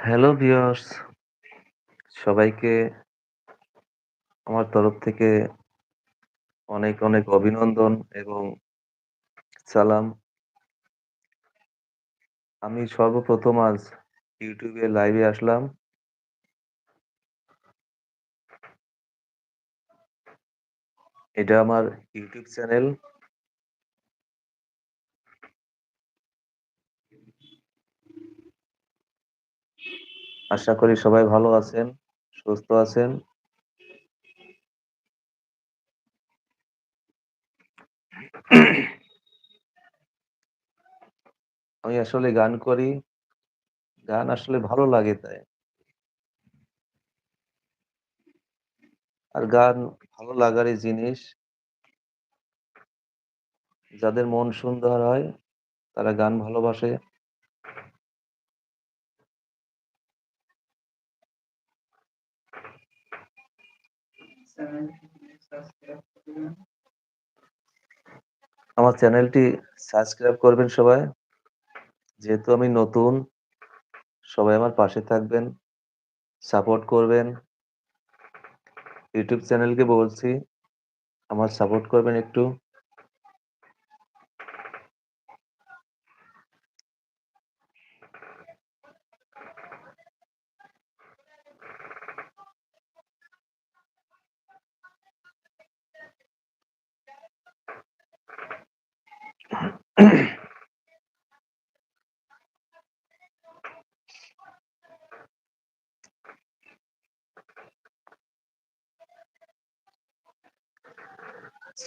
Hello viewers, সবাইকে আমার তরফ থেকে অনেক অভিনন্দন এবং সালাম। আমি সর্বপ্রথম আজ YouTube এ লাইভে আসলাম। এটা আমার YouTube চ্যানেল। আশা করি সবাই ভালো আছেন, সুস্থ আছেন। আমি আসলে গান করি। গান আসলে ভালো লাগে তাই। আর গান ভালো লাগারই জিনিস। যাদের মন সুন্দর হয় তারা গান ভালোবাসে। আমার চ্যানেলটি সাবস্ক্রাইব করবেন সবাই। যেহেতু আমি নতুন, সবাই আমার পাশে থাকবেন, সাপোর্ট করবেন। YouTube চ্যানেলকে বলছি আমার সাপোর্ট করবেন একটু।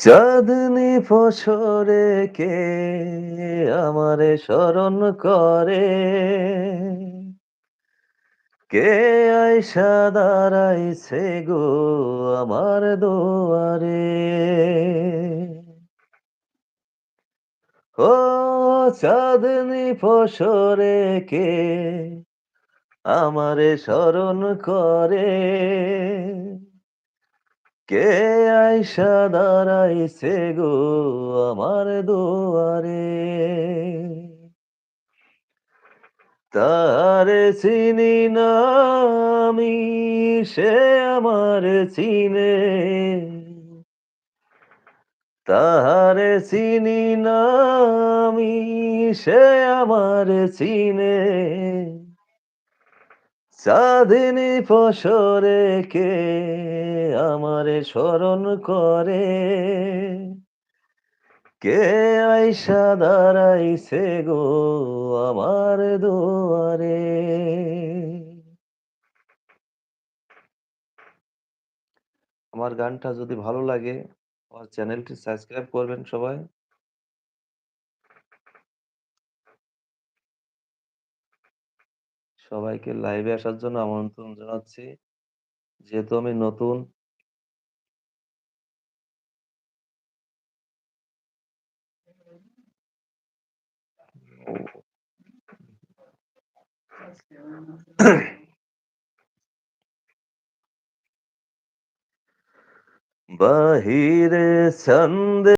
চাঁদনি ফসরে কে আমারে স্মরণ করে, কে আইসা দাঁড়াইছে গো আমার দুয়ারে। ও চাঁদনি ফসরে কে আমারে স্মরণ করে, কে আইসা দাঁড়াইছে গো আমার দুয়ারে। তারে চিনি না আমি, সে আমার চিনে, তাহারে চিনি না আমি, সে আমার চিনে। চাঁদিনী ফসরে কে আমারে স্মরণ করে, কে আইসা দাঁড়াইছে গো আমার দুয়ারে। আমার গানটা যদি ভালো লাগে আমার চ্যানেলটি সাবস্ক্রাইব করবেন সবাই। সবাইকে লাইভে আসার জন্য আমন্ত্রণ জানাচ্ছি। যেহেতু আমি নতুন, বাহিরে ছন্দে